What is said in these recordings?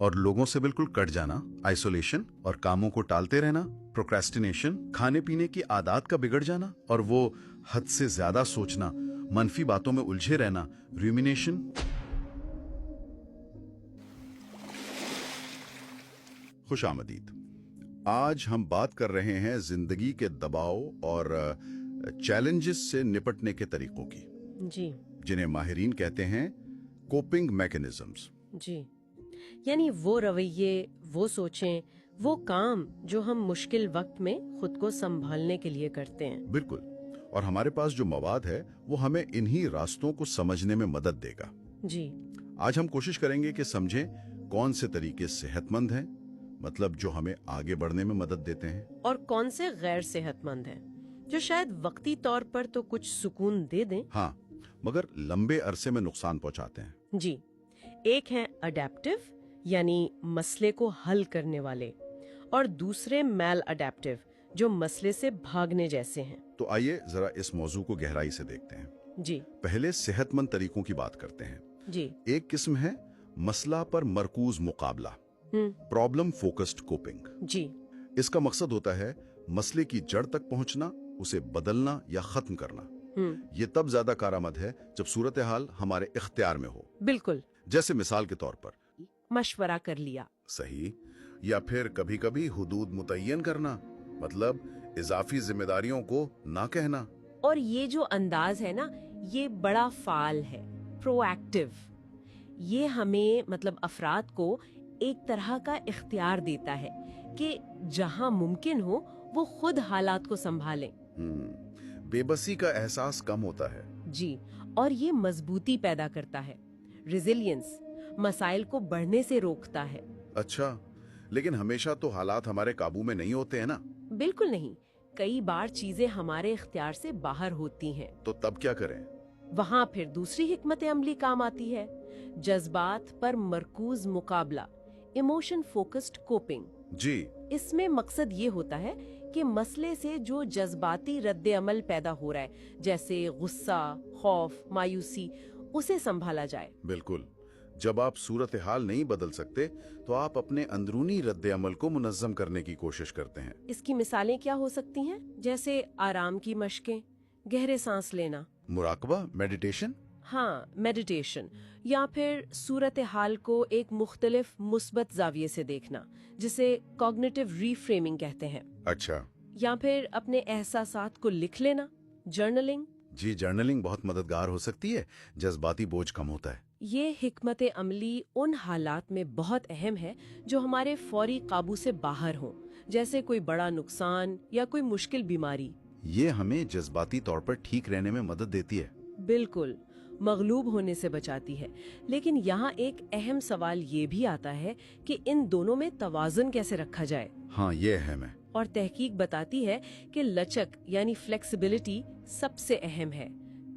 और लोगों से बिल्कुल कट जाना, आइसोलेशन, और कामों को टालते रहना, प्रोक्रेस्टिनेशन, खाने पीने की आदत का बिगड़ जाना, और वो हद से ज्यादा सोचना, मनफी बातों में उलझे रहना, रूमिनेशन। खुश आमदीद। आज हम बात कर रहे हैं जिंदगी के दबाव और चैलेंजेस से निपटने के तरीकों की, जी जिन्हें माहिरीन कहते हैं कोपिंग मैकेनिज्म्स। जी, यानी वो रवैये, वो सोचें, वो काम जो हम मुश्किल वक्त में खुद को संभालने के लिए करते हैं। बिल्कुल। और हमारे पास जो मवाद है वो हमें इन्हीं रास्तों को समझने में मदद देगा। जी आज हम कोशिश करेंगे कि समझें कौन से तरीके सेहतमंद हैं, मतलब जो हमें आगे बढ़ने में मदद देते हैं, और कौन से गैर सेहतमंद हैं जो शायद वक्ती तौर पर तो कुछ सुकून दे दें। हाँ, मगर लंबे अरसे में नुकसान पहुंचाते हैं। जी, एक है अडेप्टिव यानी मसले को हल करने वाले, और दूसरे मैल अडेप्टिव जो मसले से भागने जैसे हैं। तो आइए जरा इस मौजू को गहराई से देखते हैं। जी पहले सेहतमंद तरीकों की बात करते हैं। जी एक किस्म है मसला पर मरकूज मुकाबला, प्रॉब्लम फोकस्ड कोपिंग। जी इसका मकसद होता है मसले की जड़ तक पहुंचना, उसे बदलना या खत्म करना। ये तब ज्यादा कारआमद है जब सूरत हाल हमारे इख्तियार में हो। बिल्कुल, जैसे मिसाल के तौर पर मशवरा कर लिया। सही, या फिर कभी कभी हुदूद मुतय्यन करना, मतलब इजाफी जिम्मेदारियों को ना कहना। और ये जो अंदाज है ना, ये बड़ा फाल है, प्रोएक्टिव। ये हमें मतलब अफराद को एक तरह का इख्तियार देता है कि जहां मुमकिन हो वो खुद हालात को संभालें। बेबसी का एहसास कम होता है। जी, और ये मजबूती पैदा करता है, रिजिलियंस, मसाइल को बढ़ने से रोकता है। अच्छा, लेकिन हमेशा तो हालात हमारे काबू में नहीं होते हैं ना? बिल्कुल नहीं, कई बार चीजें हमारे इख्तियार से बाहर होती हैं। तो तब क्या करें? वहाँ फिर दूसरी हिकमत अमली काम आती है, जज्बात पर मरकूज मुकाबला, इमोशन फोकस्ड कोपिंग। जी, इसमें मकसद ये होता है कि मसले से जो जज्बाती रद्द अमल पैदा हो रहा है, जैसे गुस्सा, खौफ, मायूसी, उसे संभाला जाए। बिल्कुल। जब आप सूरत हाल नहीं बदल सकते तो आप अपने अंदरूनी रद्द अमल को मुनज़्ज़म करने की कोशिश करते हैं। इसकी मिसालें क्या हो सकती हैं? जैसे आराम की मशकें, गहरे सांस लेना, मुराकबा, मेडिटेशन। हाँ, मेडिटेशन, या फिर सूरत हाल को एक मुख्तलिफ मुस्बत जाविये से देखना, जिसे कॉग्निटिव रीफ्रेमिंग कहते हैं। अच्छा। या फिर अपने एहसासात को लिख लेना, जर्नलिंग। जी, जर्नलिंग बहुत मददगार हो सकती है, जज्बाती बोझ कम होता है। ये हिकमत अमली उन हालात में बहुत अहम है जो हमारे फौरी काबू से बाहर हों, जैसे कोई बड़ा नुकसान या कोई मुश्किल बीमारी। ये हमें जज्बाती तौर पर ठीक रहने में मदद देती है। बिल्कुल, मगलूब होने से बचाती है। लेकिन यहाँ एक अहम सवाल ये भी आता है कि इन दोनों में तवाज़ुन कैसे रखा जाए। हाँ, ये अहम है। और तहकीक बताती है कि लचक यानी फ्लेक्सिबिलिटी सबसे अहम है।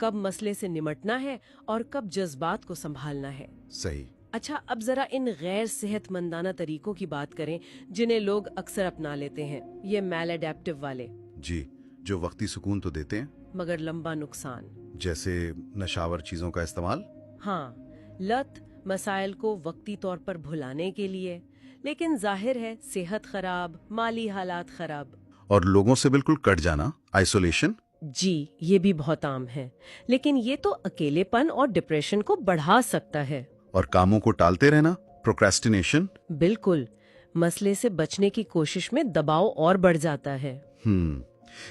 कब मसले से निमटना है और कब जज्बात को संभालना है। सही। अच्छा, अब जरा इन गैर सेहतमंदाना तरीकों की बात करें जिन्हें लोग अक्सर अपना लेते हैं, ये मैलअडैप्टिव वाले। जी, जो वक्ती सुकून तो देते हैं मगर लंबा नुकसान, जैसे नशावर चीजों का इस्तेमाल। हाँ, लत मसाइल को वक्ती तौर पर भुलाने के लिए, लेकिन जाहिर है सेहत खराब, माली हालात खराब। और लोगों से बिल्कुल कट जाना, आइसोलेशन। जी, ये भी बहुत आम है, लेकिन ये तो अकेलेपन और डिप्रेशन को बढ़ा सकता है। और कामों को टालते रहना, प्रोक्रेस्टिनेशन। बिल्कुल, मसले से बचने की कोशिश में दबाव और बढ़ जाता है।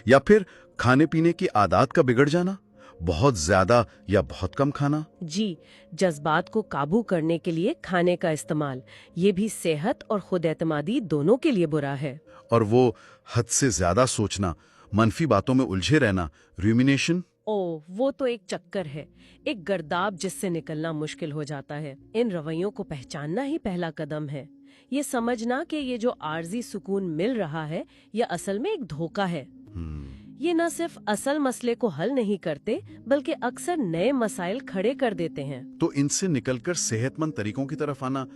या फिर खाने पीने की आदत का बिगड़ जाना, बहुत ज्यादा या बहुत कम खाना। जी, जज्बात को काबू करने के लिए खाने का इस्तेमाल, ये भी सेहत और खुद एतमादी दोनों के लिए बुरा है। और वो हद से ज्यादा सोचना, मनफी बातों में उलझे रहना, रूमिनेशन। वो तो एक चक्कर है, एक गर्दाब जिससे निकलना मुश्किल हो जाता है। इन रवैयों को पहचानना ही पहला कदम है। ये समझना कि ये जो आर्जी सुकून मिल रहा है, ये असल में एक धोखा है। ये न सिर्फ असल मसले को हल नहीं करते, बल्कि अक्सर नए मसाइल खड़े कर देते हैं। तो इनसे निकलकर सेहतमंद तरीकों की तरफ आना,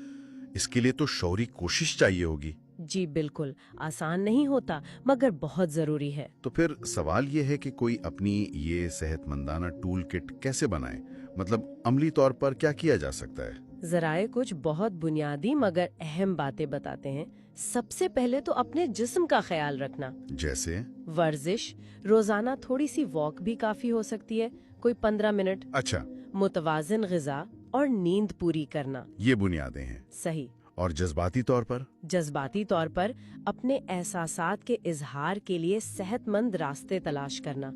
इसके लिए तो शौरी कोशिश चाहिए होगी। जी बिल्कुल, आसान नहीं होता, मगर बहुत जरूरी है। तो फिर सवाल ये है कि कोई अपनी ये सेहतमंदाना टूल किट कैसे बनाए, मतलब अमली तौर पर क्या किया जा सकता है? ذرائع کچھ بہت بنیادی مگر اہم باتیں بتاتے ہیں. سب سے پہلے تو اپنے جسم کا خیال رکھنا. जैसे ورزش، روزانہ تھوڑی سی واک بھی کافی ہو سکتی ہے، کوئی 15 منٹ. अच्छा متوازن غذا اور نیند پوری کرنا. ये बुनियादें हैं. صحیح. और जज्बाती तौर पर جذباتی طور پر اپنے احساسات کے اظہار کے لیے صحت مند راستے تلاش کرنا.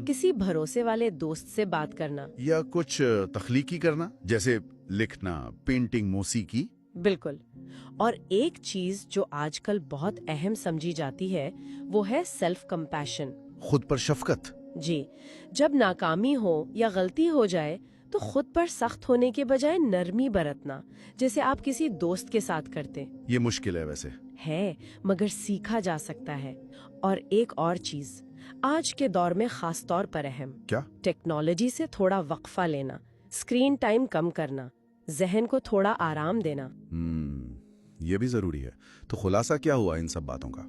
کسی بھروسے والے دوست سے بات کرنا. या कुछ तख्लीकी करना जैसे लिखना, पेंटिंग, موسیقی. بالکل. اور ایک چیز جو آج کل بہت اہم سمجھی جاتی ہے وہ ہے سیلف کمپیشن. خود پر شفقت. جی، جب ناکامی ہو یا غلطی ہو جائے تو خود پر سخت ہونے کے بجائے نرمی برتنا، جیسے آپ کسی دوست کے ساتھ کرتے. یہ مشکل ہے ویسے. ہے مگر سیکھا جا سکتا ہے. اور ایک اور چیز آج کے دور میں خاص طور پر اہم، کیا؟ ٹیکنالوجی سے تھوڑا وقفہ لینا، اسکرین ٹائم کم کرنا، ذہن کو تھوڑا آرام دینا. یہ بھی ضروری ہے. تو خلاصہ کیا ہوا ان سب باتوں کا؟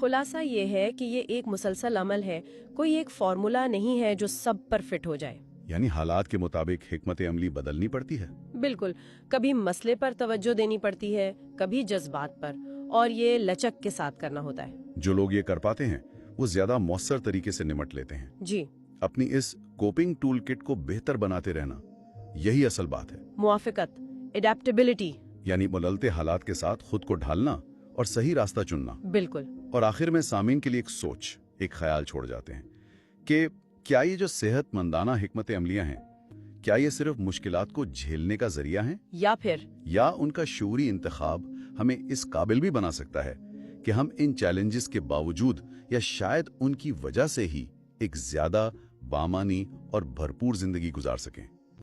خلاصہ یہ ہے کہ یہ ایک مسلسل عمل ہے، کوئی ایک فارمولا نہیں ہے جو سب پر فٹ ہو جائے. یعنی حالات کے مطابق حکمت عملی بدلنی پڑتی ہے. بالکل. کبھی مسئلے پر توجہ دینی پڑتی ہے، کبھی جذبات پر، اور یہ لچک کے ساتھ کرنا ہوتا ہے. جو لوگ یہ کر پاتے ہیں وہ زیادہ مؤثر طریقے سے نمٹ لیتے ہیں. جی. اپنی اس کوپنگ ٹول کٹ کو بہتر بناتے رہنا، یہی اصل بات ہے. موافقت، اڈیپٹیبلٹی. یعنی ملالتے حالات کے ساتھ خود کو ڈھالنا اور صحیح راستہ چننا. بالکل. اور آخر میں سامعین کے لیے ایک سوچ، ایک خیال چھوڑ جاتے ہیں کہ کیا یہ جو صحت مندانہ حکمت عملیاں ہیں، کیا یہ صرف مشکلات کو جھیلنے کا ذریعہ ہیں، یا ان کا شعوری انتخاب ہمیں اس قابل بھی بنا سکتا ہے کہ ہم ان چیلنجز کے باوجود یا شاید ان کی وجہ سے ہی ایک زیادہ بامانی اور بھرپور زندگی گزار سکیں.